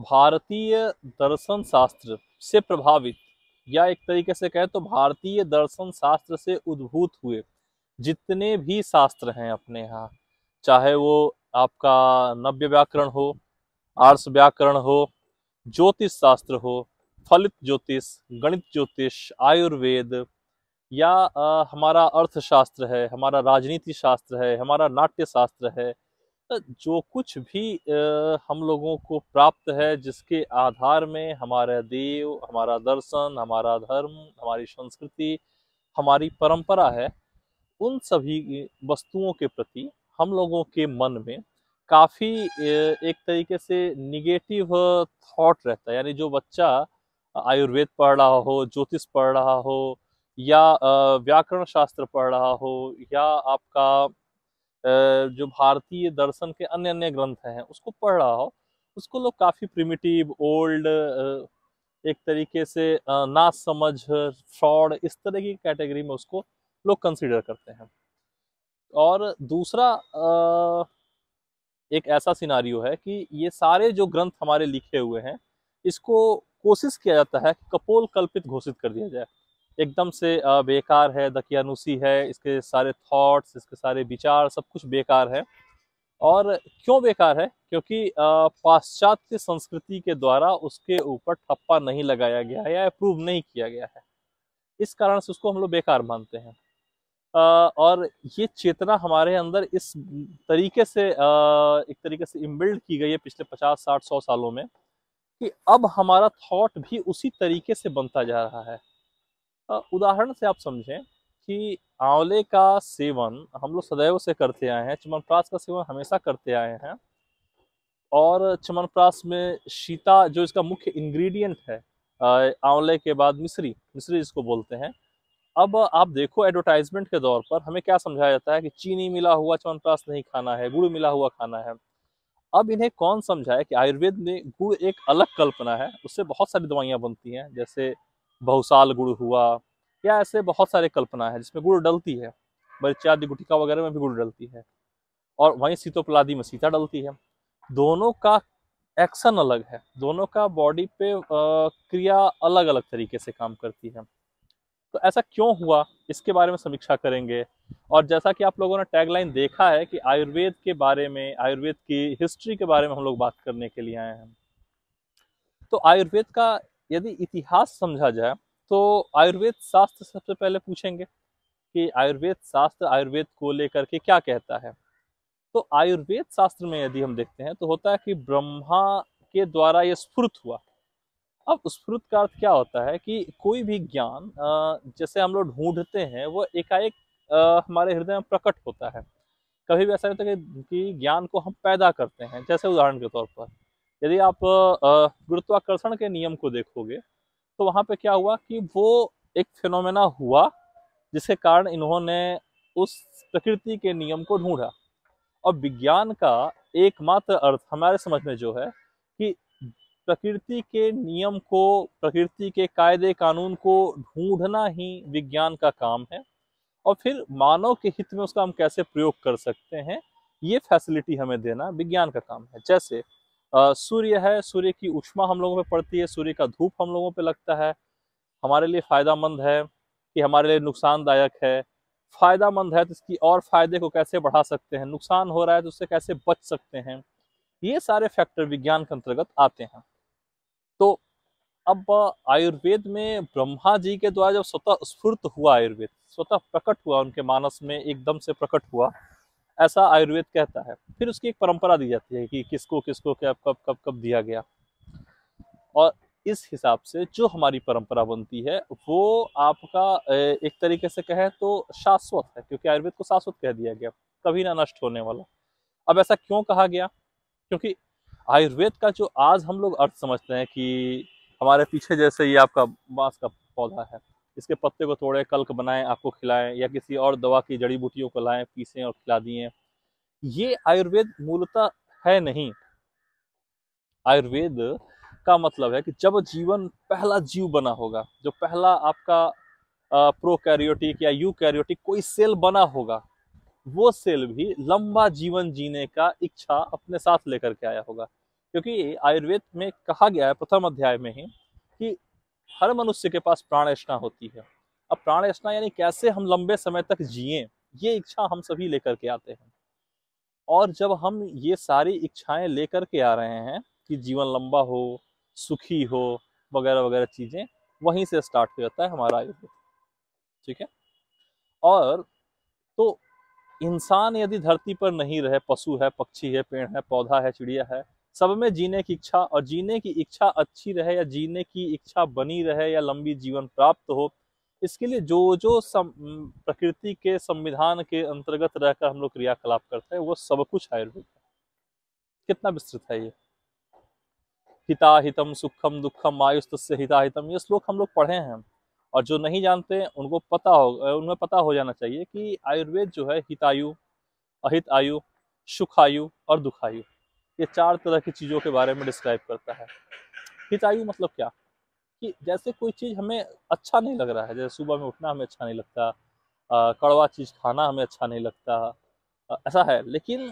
भारतीय दर्शन शास्त्र से प्रभावित, या एक तरीके से कहें तो भारतीय दर्शन शास्त्र से उद्भूत हुए जितने भी शास्त्र हैं अपने यहाँ, चाहे वो आपका नव्य व्याकरण हो, आर्ष व्याकरण हो, ज्योतिष शास्त्र हो, फलित ज्योतिष, गणित ज्योतिष, आयुर्वेद, या हमारा अर्थशास्त्र है, हमारा राजनीति शास्त्र है, हमारा नाट्य शास्त्र है, जो कुछ भी हम लोगों को प्राप्त है, जिसके आधार में हमारा देव, हमारा दर्शन, हमारा धर्म, हमारी संस्कृति, हमारी परंपरा है, उन सभी वस्तुओं के प्रति हम लोगों के मन में काफी एक तरीके से निगेटिव थॉट रहता है। यानी जो बच्चा आयुर्वेद पढ़ रहा हो, ज्योतिष पढ़ रहा हो, या व्याकरण शास्त्र पढ़ रहा हो, या आपका जो भारतीय दर्शन के अन्य अन्य ग्रंथ हैं उसको पढ़ रहा हो, उसको लोग काफी प्रिमिटिव, ओल्ड, एक तरीके से ना समझ, फ्रॉड, इस तरह की कैटेगरी में उसको लोग कंसीडर करते हैं। और दूसरा एक ऐसा सिनारियो है कि ये सारे जो ग्रंथ हमारे लिखे हुए हैं, इसको कोशिश किया जाता है कि कपोल कल्पित घोषित कर दिया जाए, एकदम से बेकार है, दकियानुसी है, इसके सारे थॉट्स, इसके सारे विचार, सब कुछ बेकार है। और क्यों बेकार है? क्योंकि पाश्चात्य संस्कृति के द्वारा उसके ऊपर ठप्पा नहीं लगाया गया है या अप्रूव नहीं किया गया है, इस कारण से उसको हम लोग बेकार मानते हैं। और ये चेतना हमारे अंदर इस तरीके से एक तरीके से इनबिल्ड की गई है पिछले 50, 60, 100 सालों में, कि अब हमारा थॉट भी उसी तरीके से बनता जा रहा है। उदाहरण से आप समझें कि आंवले का सेवन हम लोग सदैव से करते आए हैं, च्यवनप्राश का सेवन हमेशा करते आए हैं, और च्यवनप्राश में शीता जो इसका मुख्य इंग्रेडिएंट है, आंवले के बाद मिश्री, मिश्री जिसको बोलते हैं। अब आप देखो एडवर्टाइजमेंट के दौर पर हमें क्या समझाया जाता है कि चीनी मिला हुआ च्यवनप्राश नहीं खाना है, गुड़ मिला हुआ खाना है। अब इन्हें कौन समझाए कि आयुर्वेद में गुड़ एक अलग कल्पना है, उससे बहुत सारी दवाइयाँ बनती हैं, जैसे बहुसाल गुड़ हुआ, या ऐसे बहुत सारे कल्पना है जिसमें गुड़ डलती है, मरीच्यादि गुटिका वगैरह में भी गुड़ डलती है, और वहीं सीतोपलादी में सीता डलती है। दोनों का एक्शन अलग है, दोनों का बॉडी पे क्रिया अलग अलग तरीके से काम करती है। तो ऐसा क्यों हुआ, इसके बारे में समीक्षा करेंगे। और जैसा कि आप लोगों ने टैगलाइन देखा है कि आयुर्वेद के बारे में, आयुर्वेद की हिस्ट्री के बारे में हम लोग बात करने के लिए आए हैं। तो आयुर्वेद का यदि इतिहास समझा जाए तो आयुर्वेद शास्त्र सबसे पहले पूछेंगे कि आयुर्वेद शास्त्र आयुर्वेद को लेकर के क्या कहता है। तो आयुर्वेद शास्त्र में यदि हम देखते हैं तो होता है कि ब्रह्मा के द्वारा ये स्फुरित हुआ। अब स्फुरित का अर्थ क्या होता है कि कोई भी ज्ञान जैसे हम लोग ढूंढते हैं वो एकाएक हमारे हृदय में प्रकट होता है। कभी भी ऐसा होता है कि ज्ञान को हम पैदा करते हैं। जैसे उदाहरण के तौर पर यदि आप गुरुत्वाकर्षण के नियम को देखोगे तो वहां पे क्या हुआ कि वो एक फिनोमेना हुआ जिसके कारण इन्होंने उस प्रकृति के नियम को ढूंढा। और विज्ञान का एकमात्र अर्थ हमारे समझ में जो है कि प्रकृति के नियम को, प्रकृति के कायदे कानून को ढूंढना ही विज्ञान का काम है, और फिर मानव के हित में उसका हम कैसे प्रयोग कर सकते हैं ये फैसिलिटी हमें देना विज्ञान का काम है। जैसे सूर्य है, सूर्य की ऊष्मा हम लोगों पे पड़ती है, सूर्य का धूप हम लोगों पे लगता है, हमारे लिए फायदामंद है कि हमारे लिए नुकसानदायक है। फायदामंद है तो इसकी और फायदे को कैसे बढ़ा सकते हैं, नुकसान हो रहा है तो उससे कैसे बच सकते हैं, ये सारे फैक्टर विज्ञान के अंतर्गत आते हैं। तो अब आयुर्वेद में ब्रह्मा जी के द्वारा जब स्वतः स्फुरित हुआ, आयुर्वेद स्वतः प्रकट हुआ, उनके मानस में एकदम से प्रकट हुआ, ऐसा आयुर्वेद कहता है। फिर उसकी एक परंपरा दी जाती है कि किसको किसको क्या कब कब कब दिया गया, और इस हिसाब से जो हमारी परंपरा बनती है वो आपका एक तरीके से कहे तो शाश्वत है, क्योंकि आयुर्वेद को शाश्वत कह दिया गया, कभी ना नष्ट होने वाला। अब ऐसा क्यों कहा गया? क्योंकि आयुर्वेद का जो आज हम लोग अर्थ समझते हैं कि हमारे पीछे जैसे ये आपका बांस का पौधा है, इसके पत्ते को तोड़े, कल्क बनाएं, आपको खिलाएं, या किसी और दवा की जड़ी बूटियों को लाएं, पीसें और खिला दिए, ये आयुर्वेद मूलतः है नहीं। आयुर्वेद का मतलब है कि जब जीवन पहला जीव बना होगा, जो पहला आपका प्रोकैरियोटिक या यूकैरियोटिक कोई सेल बना होगा, वो सेल भी लंबा जीवन जीने का इच्छा अपने साथ लेकर के आया होगा। क्योंकि आयुर्वेद में कहा गया है प्रथम अध्याय में ही कि हर मनुष्य के पास प्राण याचना होती है। अब प्राण याचना यानी कैसे हम लंबे समय तक जिए, ये इच्छा हम सभी लेकर के आते हैं। और जब हम ये सारी इच्छाएं लेकर के आ रहे हैं कि जीवन लंबा हो, सुखी हो, वगैरह वगैरह चीजें, वहीं से स्टार्ट हो जाता है हमारा आयुर्वेद। ठीक है। और तो इंसान यदि धरती पर नहीं रहे, पशु है, पक्षी है, पेड़ है, पौधा है, चिड़िया है, सब में जीने की इच्छा, और जीने की इच्छा अच्छी रहे या जीने की इच्छा बनी रहे या लंबी जीवन प्राप्त हो, इसके लिए जो जो प्रकृति के संविधान के अंतर्गत रहकर हम लोग क्रियाकलाप करते हैं, वो सब कुछ आयुर्वेद है। कितना विस्तृत है ये। हिता हितम सुखम दुखम आयुस्तस्य हिता हितम, ये श्लोक हम लोग पढ़े हैं। और जो नहीं जानते उनको पता हो, उन्हें पता हो जाना चाहिए कि आयुर्वेद जो है हितायु, अहित आयु, सुखायु और दुखायु, ये 4 तरह की चीजों के बारे में डिस्क्राइब करता है। हितायु मतलब क्या, कि जैसे कोई चीज हमें अच्छा नहीं लग रहा है, जैसे सुबह में उठना हमें अच्छा नहीं लगता, कड़वा चीज खाना हमें अच्छा नहीं लगता, ऐसा है, लेकिन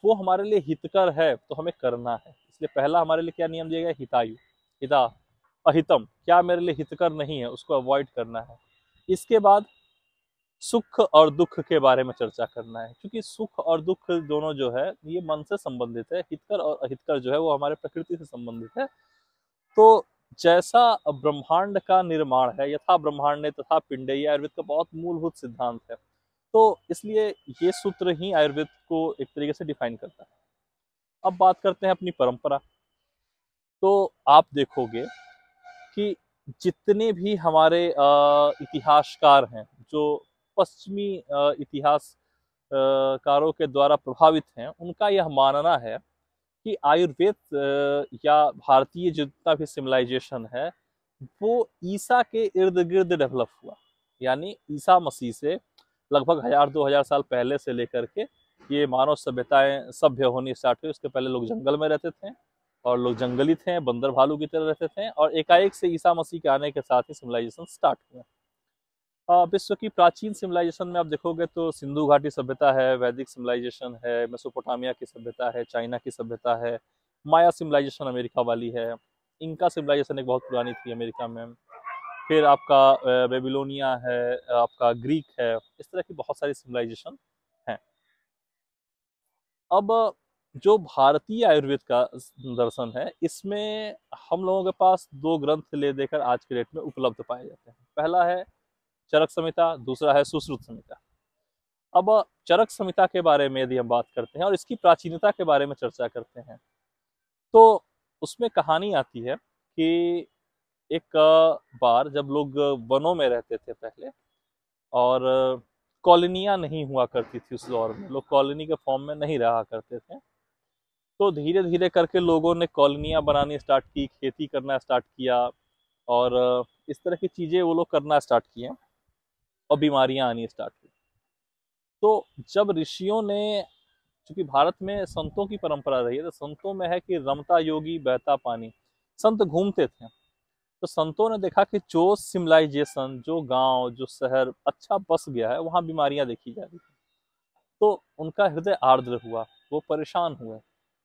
वो हमारे लिए हितकर है तो हमें करना है। इसलिए पहला हमारे लिए क्या नियम दिया गया, हितायु, हिता, अहितम क्या मेरे लिए हितकर नहीं है, उसको अवॉइड करना है। इसके बाद सुख और दुख के बारे में चर्चा करना है, क्योंकि सुख और दुख दोनों जो है ये मन से संबंधित है, हितकर और अहितकर जो है वो हमारे प्रकृति से संबंधित है। तो जैसा ब्रह्मांड का निर्माण है, यथा ब्रह्मांड तथा पिंडे, ये आयुर्वेद का बहुत मूलभूत सिद्धांत है। तो इसलिए ये सूत्र ही आयुर्वेद को एक तरीके से डिफाइन करता है। अब बात करते हैं अपनी परंपरा। तो आप देखोगे कि जितने भी हमारे इतिहासकार हैं, जो पश्चिमी इतिहासकारों के द्वारा प्रभावित हैं, उनका यह मानना है कि आयुर्वेद या भारतीय जितना भी सिविलाइजेशन है वो ईसा के इर्द गिर्द डेवलप हुआ। यानी ईसा मसीह से लगभग 1000-2000 साल पहले से लेकर के ये मानव सभ्यताएं सभ्य होनी स्टार्ट हुई। उसके पहले लोग जंगल में रहते थे और लोग जंगली थे, बंदर भालू की तरह रहते थे, और एकाएक से ईसा मसीह के आने के साथ ही सिविलाइजेशन स्टार्ट हुआ। विश्व की प्राचीन सिविलाइजेशन में आप देखोगे तो सिंधु घाटी सभ्यता है, वैदिक सिविलाइजेशन है, मेसोपोटामिया की सभ्यता है, चाइना की सभ्यता है, माया सिविलाइजेशन अमेरिका वाली है, इनका सिविलाइजेशन एक बहुत पुरानी थी अमेरिका में, फिर आपका बेबीलोनिया है, आपका ग्रीक है, इस तरह की बहुत सारी सिविलाइजेशन हैं। अब जो भारतीय आयुर्वेद का दर्शन है, इसमें हम लोगों के पास 2 ग्रंथ ले देकर आज के डेट में उपलब्ध पाए जाते हैं। पहला है चरक संहिता, दूसरा है सुश्रुत संहिता। अब चरक संहिता के बारे में यदि हम बात करते हैं और इसकी प्राचीनता के बारे में चर्चा करते हैं, तो उसमें कहानी आती है कि एक बार जब लोग वनों में रहते थे पहले, और कॉलोनियां नहीं हुआ करती थी उस दौर में, लोग कॉलोनी के फॉर्म में नहीं रहा करते थे, तो धीरे धीरे करके लोगों ने कॉलोनियां बनानी स्टार्ट की, खेती करना स्टार्ट किया, और इस तरह की चीजें वो लोग करना स्टार्ट किए, और बीमारियां आनी स्टार्ट हुई। तो जब ऋषियों ने, चूंकि भारत में संतों की परंपरा रही है, तो संतों में है कि रमता योगी बहता पानी, संत घूमते थे। तो संतों ने देखा कि जो सिविलाइजेशन, जो गांव, जो शहर अच्छा बस गया है, वहां बीमारियां देखी जा रही थी। तो उनका हृदय आर्द्र हुआ, वो परेशान हुए,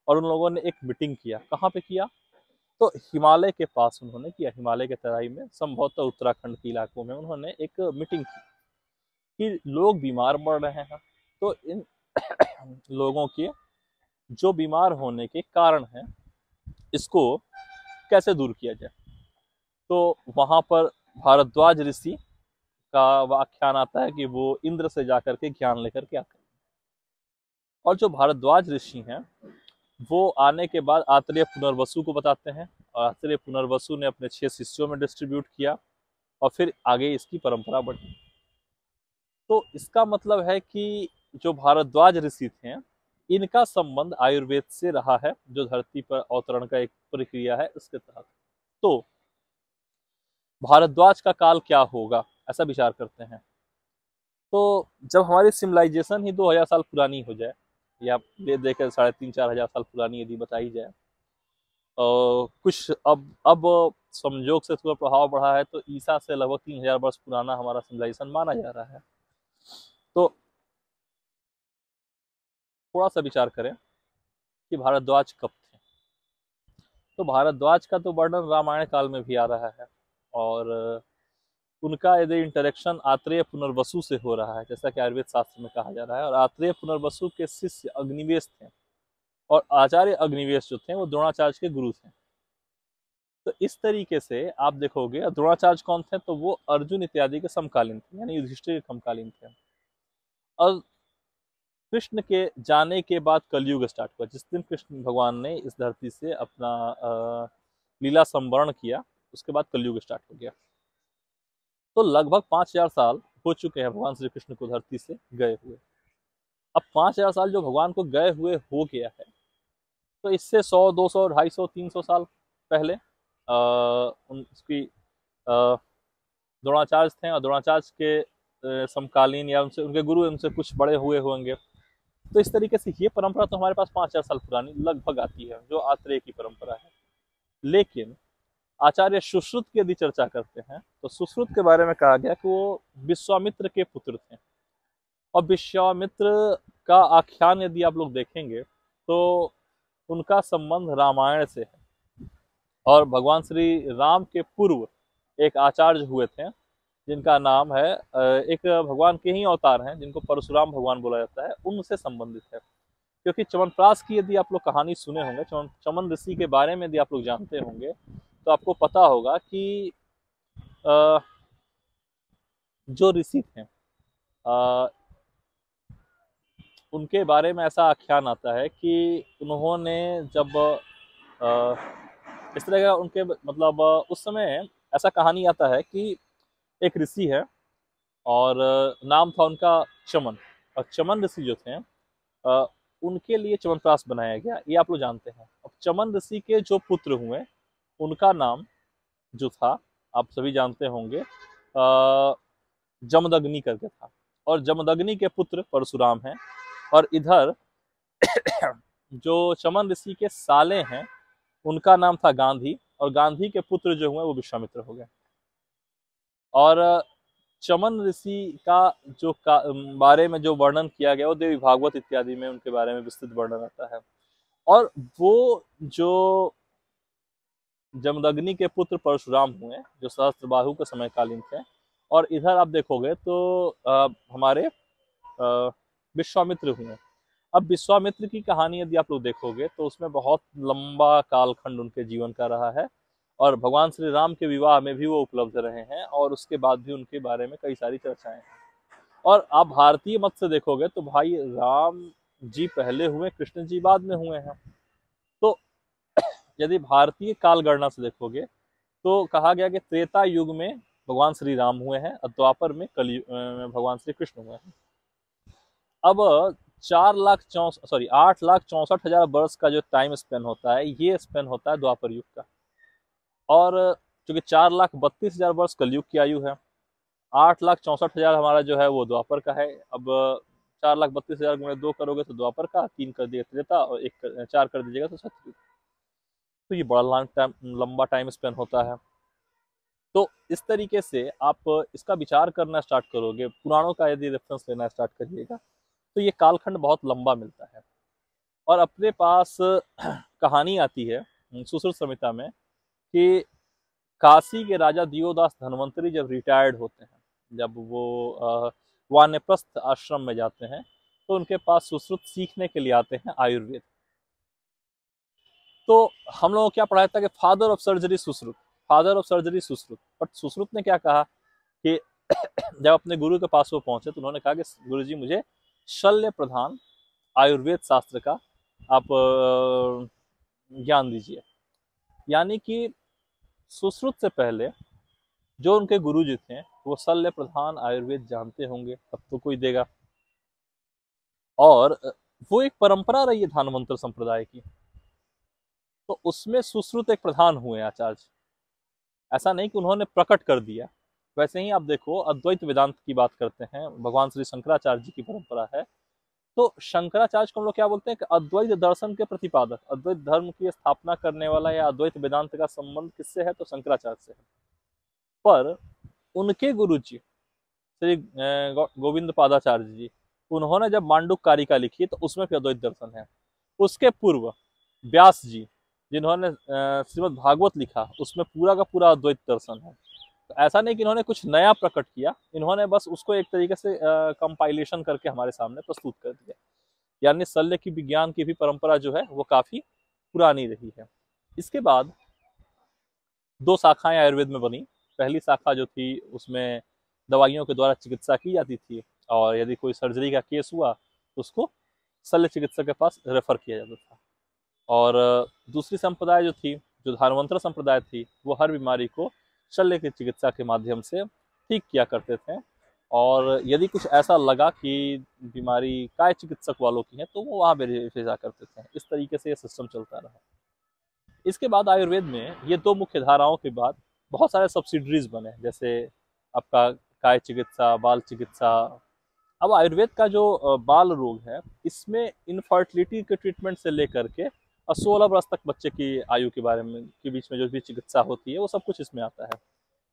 और उन लोगों ने एक मीटिंग किया। कहाँ पे किया, तो हिमालय के पास उन्होंने किया, हिमालय के तराई में, संभवतः उत्तराखंड के इलाकों में उन्होंने एक मीटिंग की कि लोग बीमार पड़ रहे हैं, तो इन लोगों के जो बीमार होने के कारण हैं, इसको कैसे दूर किया जाए। तो वहां पर भारद्वाज ऋषि का व्याख्यान आता है कि वो इंद्र से जाकर के ज्ञान लेकर के आते हैं, और जो भारद्वाज ऋषि हैं वो आने के बाद आत्रेय पुनर्वसु को बताते हैं, और आत्रेय पुनर्वसु ने अपने 6 शिष्यों में डिस्ट्रीब्यूट किया, और फिर आगे इसकी परंपरा बढ़ी। तो इसका मतलब है कि जो भारद्वाज ऋषि थे, इनका संबंध आयुर्वेद से रहा है, जो धरती पर अवतरण का एक प्रक्रिया है उसके तहत। तो भारद्वाज का काल क्या होगा, ऐसा विचार करते हैं। तो जब हमारी सिविलाइजेशन ही 2000 साल पुरानी हो जाए, या ले देकर 3500-4000 साल पुरानी यदि बताई जाए, कुछ अब संयोग से थोड़ा प्रभाव बढ़ा है, तो ईसा से लगभग 3000 वर्ष पुराना हमारा सिविलाइजेशन माना जा रहा है। तो थोड़ा सा विचार करें कि भारद्वाज कब थे। तो भारद्वाज का तो वर्णन रामायण काल में भी आ रहा है, और उनका यदि इंटरेक्शन आत्रेय पुनर्वसु से हो रहा है, जैसा कि आयुर्वेद शास्त्र में कहा जा रहा है, और आत्रेय पुनर्वसु के शिष्य अग्निवेश थे, और आचार्य अग्निवेश जो थे वो द्रोणाचार्य के गुरु थे। तो इस तरीके से आप देखोगे, द्रोणाचार्य कौन थे, तो वो अर्जुन इत्यादि के समकालीन थे, यानी युधिष्ठिर के समकालीन थे। और कृष्ण के जाने के बाद कलयुग स्टार्ट हुआ। जिस दिन कृष्ण भगवान ने इस धरती से अपना लीला संवरण किया, उसके बाद कलयुग स्टार्ट हो गया। तो लगभग 5000 साल हो चुके हैं भगवान श्री कृष्ण को धरती से गए हुए। अब 5000 साल जो भगवान को गए हुए हो गया है, तो इससे 100, 200, 250, 300 साल पहले उसकी द्रोणाचार्य थे, और द्रोणाचार्य के समकालीन या उनसे उनके गुरु उनसे कुछ बड़े हुए होंगे। तो इस तरीके से ये परंपरा तो हमारे पास 5000 साल पुरानी लगभग आती है, जो आत्रेय की परंपरा है। लेकिन आचार्य सुश्रुत की यदि चर्चा करते हैं, तो सुश्रुत के बारे में कहा गया कि वो विश्वामित्र के पुत्र थे, और विश्वामित्र का आख्यान यदि आप लोग देखेंगे तो उनका संबंध रामायण से है। और भगवान श्री राम के पूर्व एक आचार्य हुए थे, जिनका नाम है, एक भगवान के ही अवतार हैं जिनको परशुराम भगवान बोला जाता है, उनसे संबंधित है। क्योंकि च्यवनप्राश की यदि आप लोग कहानी सुने होंगे, चमन ऋषि के बारे में यदि आप लोग जानते होंगे, तो आपको पता होगा कि जो ऋषि थे, उनके बारे में ऐसा आख्यान आता है कि उन्होंने जब इस तरह का उनके मतलब उस समय ऐसा कहानी आता है कि एक ऋषि है, और नाम था उनका चमन। और चमन ऋषि जो थे, उनके लिए च्यवनप्राश बनाया गया, ये आप लोग जानते हैं। अब चमन ऋषि के जो पुत्र हुए, उनका नाम जो था, आप सभी जानते होंगे, जमदग्नि करके था। और जमदग्नि के पुत्र परशुराम हैं, और इधर जो चमन ऋषि के साले हैं, उनका नाम था गांधी, और गांधी के पुत्र जो हुए वो विश्वामित्र हो गए। और चमन ऋषि का जो बारे में जो वर्णन किया गया, वो देवी भागवत इत्यादि में उनके बारे में विस्तृत वर्णन आता है। और वो जो जमदग्नि के पुत्र परशुराम हुए, जो सहस्त्रबाहु के समयकालीन थे, और इधर आप देखोगे तो हमारे विश्वामित्र हुए। अब विश्वामित्र की कहानी यदि आप लोग देखोगे, तो उसमें बहुत लंबा कालखंड उनके जीवन का रहा है, और भगवान श्री राम के विवाह में भी वो उपलब्ध रहे हैं, और उसके बाद भी उनके बारे में कई सारी चर्चाएं हैं। और आप भारतीय मत से देखोगे तो भाई राम जी पहले हुए, कृष्ण जी बाद में हुए हैं। तो यदि भारतीय काल गणना से देखोगे, तो कहा गया कि त्रेता युग में भगवान श्री राम हुए हैं, और द्वापर में भगवान श्री कृष्ण हुए हैं। अब 8,64,000 वर्ष का जो टाइम स्पेन होता है, ये स्पेन होता है द्वापर युग का। और चूंकि 4,32,000 वर्ष कलयुग की आयु है, 8,64,000 हमारा जो है वो द्वापर का है। अब 4,32,000 गुणे 2 करोगे तो द्वापर का, 3 कर दिएगा त्रेता, और 4 कर दीजिएगा तो सतयुग। तो ये बड़ा लंबा टाइम स्पेन होता है। तो इस तरीके से आप इसका विचार करना स्टार्ट करोगे, पुराणों का यदि रेफरेंस लेना स्टार्ट करिएगा, तो ये कालखंड बहुत लंबा मिलता है। और अपने पास कहानी आती है सुश्रुत संहिता में कि काशी के राजा दियोदास धन्वंतरी जब रिटायर्ड होते हैं, जब वो वानप्रस्थ आश्रम में जाते हैं, तो उनके पास सुश्रुत सीखने के लिए आते हैं आयुर्वेद। तो हम लोगों को क्या पढ़ाया था कि father of surgery Sushruta, father of surgery Sushruta. But Sushruta ने क्या कहा कि जब अपने गुरु के पास वो पहुंचे, तो उन्होंने कहा कि गुरुजी मुझे शल्य प्रधान आयुर्वेद शास्त्र का आप ज्ञान दीजिए। यानी कि सुश्रुत से पहले जो उनके गुरुजी थे, वो शल्य प्रधान आयुर्वेद जानते होंगे, तब तो कोई देगा। और वो एक परंपरा रही है धानवंतर संप्रदाय की, तो उसमें सुश्रुत एक प्रधान हुए आचार्य। ऐसा नहीं कि उन्होंने प्रकट कर दिया। वैसे ही आप देखो, अद्वैत वेदांत की बात करते हैं, भगवान श्री शंकराचार्य जी की परंपरा है। तो शंकराचार्य को हम लोग क्या बोलते हैं कि अद्वैत दर्शन के प्रतिपादक, अद्वैत धर्म की स्थापना करने वाला, या अद्वैत वेदांत का संबंध किससे है, तो शंकराचार्य से है। पर उनके गुरु जी श्री गोविंद पादाचार्य जी, उन्होंने जब मांडुक कारिका लिखी, तो उसमें भी अद्वैत दर्शन है। उसके पूर्व व्यास जी, जिन्होंने श्रीमद् भागवत लिखा, उसमें पूरा का पूरा अद्वैत दर्शन है। तो ऐसा नहीं कि इन्होंने कुछ नया प्रकट किया, इन्होंने बस उसको एक तरीके से कंपाइलेशन करके हमारे सामने प्रस्तुत कर दिया। यानी शल्य की विज्ञान की भी परंपरा जो है वो काफी पुरानी रही है। इसके बाद दो शाखाएं आयुर्वेद में बनी। पहली शाखा जो थी उसमें दवाइयों के द्वारा चिकित्सा की जाती थी, और यदि कोई सर्जरी का केस हुआ तो उसको शल्य चिकित्सक के पास रेफर किया जाता था। और दूसरी संप्रदाय जो थी, जो धार्मंत्र संप्रदाय थी, वो हर बीमारी को शल्य की चिकित्सा के माध्यम से ठीक किया करते थे। और यदि कुछ ऐसा लगा कि बीमारी काय चिकित्सक वालों की है तो वो वहाँ भेजा करते थे। इस तरीके से ये सिस्टम चलता रहा। इसके बाद आयुर्वेद में ये दो मुख्य धाराओं के बाद बहुत सारे सब्सिडरीज बने, जैसे आपका काय चिकित्सा, बाल चिकित्सा। अब आयुर्वेद का जो बाल रोग है, इसमें इनफर्टिलिटी के ट्रीटमेंट से लेकर के 16 वर्ष तक बच्चे की आयु के बारे में के बीच में जो भी चिकित्सा होती है वो सब कुछ इसमें आता है।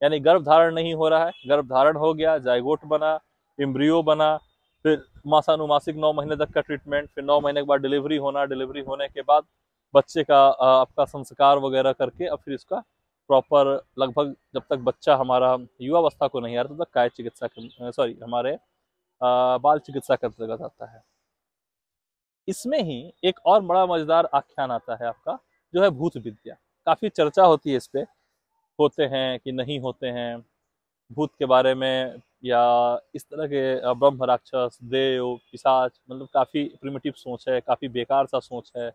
यानी गर्भ धारण नहीं हो रहा है, गर्भ धारण हो गया, जायगोट बना, एम्ब्रियो बना, फिर मासानुमासिक 9 महीने तक का ट्रीटमेंट, फिर 9 महीने के बाद डिलीवरी होना, डिलीवरी होने के बाद बच्चे का आपका संस्कार वगैरह करके अब फिर इसका प्रॉपर लगभग जब तक बच्चा हमारा युवावस्था को नहीं आ रहा तब तक काय चिकित्सा सॉरी हमारे बाल चिकित्सा के अंतर्गत आता है। इसमें ही एक और बड़ा मजेदार आख्यान आता है आपका, जो है भूत विद्या। काफी चर्चा होती है इस पे, होते हैं कि नहीं होते हैं भूत के बारे में, या इस तरह के ब्रह्म राक्षस देव पिशाच, मतलब काफी प्रिमिटिव सोच है, काफी बेकार सा सोच है।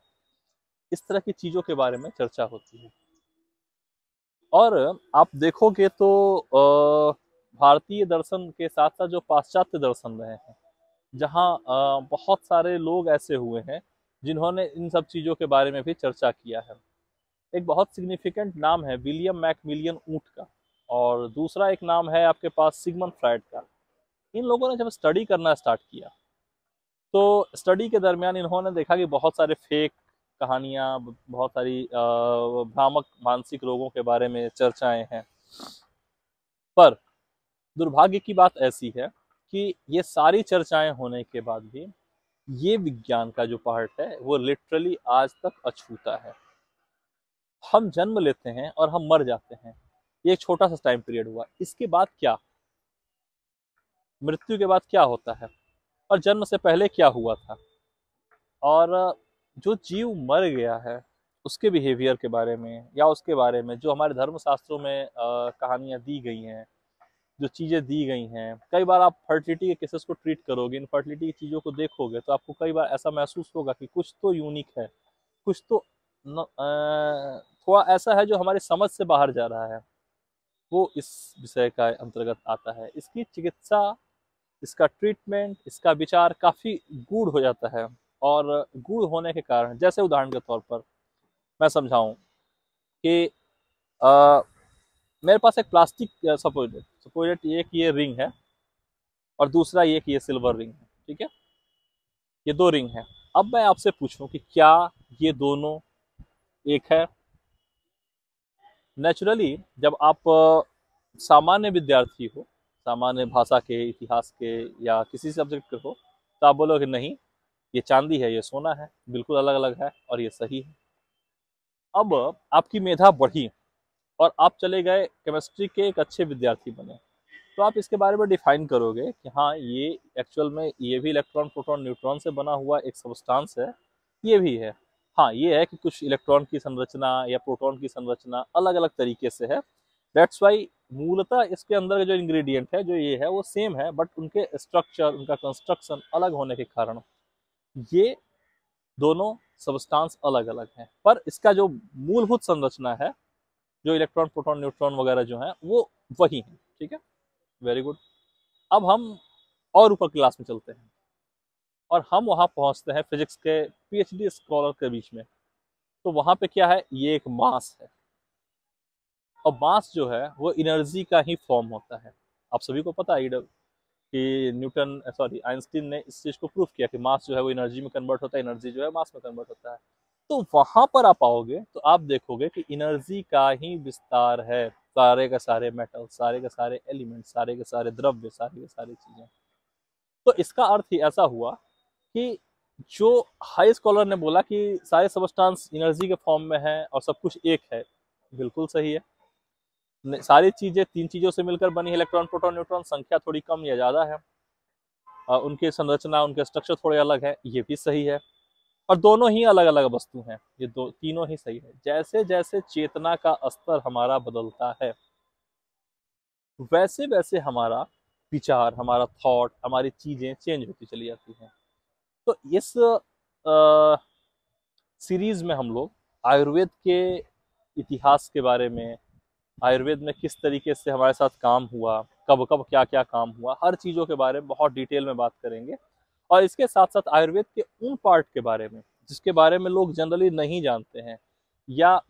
इस तरह की चीजों के बारे में चर्चा होती है। और आप देखोगे तो भारतीय दर्शन के साथ साथ जो पाश्चात्य दर्शन रहे हैं, जहाँ बहुत सारे लोग ऐसे हुए हैं जिन्होंने इन सब चीज़ों के बारे में भी चर्चा किया है। एक बहुत सिग्निफिकेंट नाम है विलियम मैकमिलियन ऊट का, और दूसरा एक नाम है आपके पास सिगमंड फ्रायड का। इन लोगों ने जब स्टडी करना स्टार्ट किया तो स्टडी के दरमियान इन्होंने देखा कि बहुत सारे फेक कहानियाँ, बहुत सारी भ्रामक मानसिक रोगों के बारे में चर्चाएं हैं। पर दुर्भाग्य की बात ऐसी है कि ये सारी चर्चाएं होने के बाद भी ये विज्ञान का जो पार्ट है वो लिटरली आज तक अछूता है। हम जन्म लेते हैं और हम मर जाते हैं, ये एक छोटा सा टाइम पीरियड हुआ। इसके बाद क्या, मृत्यु के बाद क्या होता है, और जन्म से पहले क्या हुआ था, और जो जीव मर गया है उसके बिहेवियर के बारे में, या उसके बारे में जो हमारे धर्म शास्त्रों में कहानियां दी गई हैं, जो चीज़ें दी गई हैं। कई बार आप फर्टिलिटी के केसेस को ट्रीट करोगे, इनफर्टिलिटी की चीज़ों को देखोगे तो आपको कई बार ऐसा महसूस होगा कि कुछ तो यूनिक है, कुछ तो थोड़ा ऐसा है जो हमारी समझ से बाहर जा रहा है। वो इस विषय का अंतर्गत आता है। इसकी चिकित्सा, इसका ट्रीटमेंट, इसका विचार काफ़ी गूढ़ हो जाता है। और गूढ़ होने के कारण, जैसे उदाहरण के तौर पर मैं समझाऊं कि मेरे पास एक प्लास्टिक सपोज ये कि ये रिंग है, और दूसरा ये कि ये सिल्वर रिंग है, ठीक है, ये दो रिंग है। अब मैं आपसे पूछूं कि क्या ये दोनों एक है? नेचुरली जब आप सामान्य विद्यार्थी हो, सामान्य भाषा के, इतिहास के या किसी सब्जेक्ट के हो, तो आप बोलोगे नहीं, ये चांदी है, ये सोना है, बिल्कुल अलग अलग है और ये सही है। अब आपकी मेधा बढ़ी और आप चले गए केमिस्ट्री के एक अच्छे विद्यार्थी बने, तो आप इसके बारे में डिफाइन करोगे कि हाँ ये एक्चुअल में ये भी इलेक्ट्रॉन प्रोटॉन न्यूट्रॉन से बना हुआ एक सब्सटेंस है, ये भी है। हाँ ये है कि कुछ इलेक्ट्रॉन की संरचना या प्रोटॉन की संरचना अलग अलग तरीके से है। दैट्स वाई मूलतः इसके अंदर जो इंग्रेडिएंट है, जो ये है, वो सेम है, बट उनके स्ट्रक्चर, उनका कंस्ट्रक्शन अलग होने के कारण ये दोनों सब्सटेंस अलग अलग हैं। पर इसका जो मूलभूत संरचना है, जो इलेक्ट्रॉन प्रोटॉन न्यूट्रॉन वगैरह जो है, वो वही है। ठीक है, वेरी गुड। अब हम और ऊपर क्लास में चलते हैं और हम वहाँ पहुँचते हैं फिजिक्स के पीएचडी स्कॉलर के बीच में। तो वहाँ पे क्या है, ये एक मास है, और मास जो है वो एनर्जी का ही फॉर्म होता है। आप सभी को पता है कि न्यूटन सॉरी आइंस्टीन ने इस चीज़ को प्रूव किया कि मास जो है वो एनर्जी में कन्वर्ट होता है, एनर्जी जो है मास में कन्वर्ट होता है। तो वहाँ पर आप आओगे तो आप देखोगे कि एनर्जी का ही विस्तार है, सारे के सारे मेटल, सारे के सारे एलिमेंट, सारे के सारे द्रव्य, सारी के सारी चीज़ें। तो इसका अर्थ ही ऐसा हुआ कि जो हाई स्कॉलर ने बोला कि सारे सबस्टांस एनर्जी के फॉर्म में है और सब कुछ एक है, बिल्कुल सही है। सारी चीजें तीन चीजों से मिलकर बनी है, इलेक्ट्रॉन प्रोटॉन न्यूट्रॉन, संख्या थोड़ी कम या ज्यादा है, उनकी संरचना उनके स्ट्रक्चर थोड़े अलग है, ये भी सही है। और दोनों ही अलग अलग वस्तु हैं, ये दो तीनों ही सही है। जैसे जैसे चेतना का स्तर हमारा बदलता है, वैसे वैसे हमारा विचार, हमारा थॉट, हमारी चीजें चेंज होती चली जाती हैं। तो इस सीरीज में हम लोग आयुर्वेद के इतिहास के बारे में, आयुर्वेद में किस तरीके से हमारे साथ काम हुआ, कब कब क्या क्या काम हुआ, हर चीज़ों के बारे में बहुत डिटेल में बात करेंगे। और इसके साथ साथ आयुर्वेद के उन पार्ट के बारे में जिसके बारे में लोग जनरली नहीं जानते हैं, या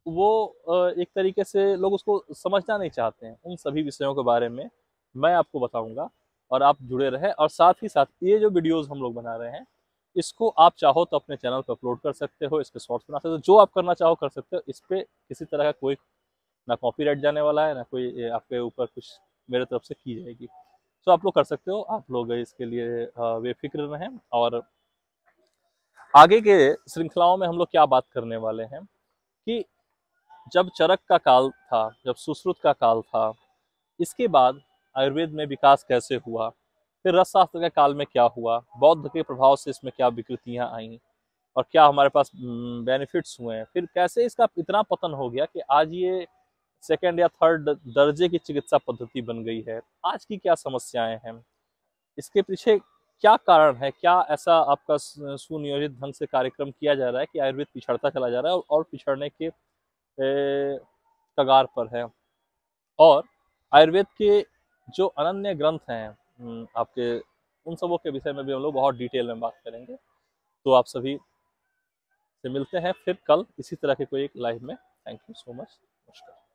वो एक तरीके से लोग उसको समझना नहीं चाहते हैं, उन सभी विषयों के बारे में मैं आपको बताऊंगा। और आप जुड़े रहें। और साथ ही साथ ये जो वीडियोस हम लोग बना रहे हैं, इसको आप चाहो तो अपने चैनल पर अपलोड कर सकते हो, इस पे शॉर्ट्स बना सकते हो, जो आप करना चाहो कर सकते हो। इस पे किसी तरह का कोई ना कॉपीराइट जाने वाला है, ना कोई आपके ऊपर कुछ मेरे तरफ से की जाएगी। तो आप लोग कर सकते हो, आप लोग इसके लिए बेफिक्र रहें। और आगे के श्रृंखलाओं में हम लोग क्या बात करने वाले हैं कि जब चरक का काल था, जब सुश्रुत का काल था, इसके बाद आयुर्वेद में विकास कैसे हुआ, फिर रसशास्त्र के काल में क्या हुआ, बौद्ध के प्रभाव से इसमें क्या विकृतियां आई और क्या हमारे पास बेनिफिट्स हुए हैं, फिर कैसे इसका इतना पतन हो गया कि आज ये सेकेंड या थर्ड दर्जे की चिकित्सा पद्धति बन गई है। आज की क्या समस्याएं हैं, इसके पीछे क्या कारण है, क्या ऐसा आपका सुनियोजित ढंग से कार्यक्रम किया जा रहा है कि आयुर्वेद पिछड़ता चला जा रहा है और पिछड़ने के कगार पर है। और आयुर्वेद के जो अनन्य ग्रंथ हैं आपके, उन सबों के विषय में भी हम लोग बहुत डिटेल में बात करेंगे। तो आप सभी से मिलते हैं फिर कल इसी तरह के कोई एक लाइव में। Thank you so much. नमस्कार।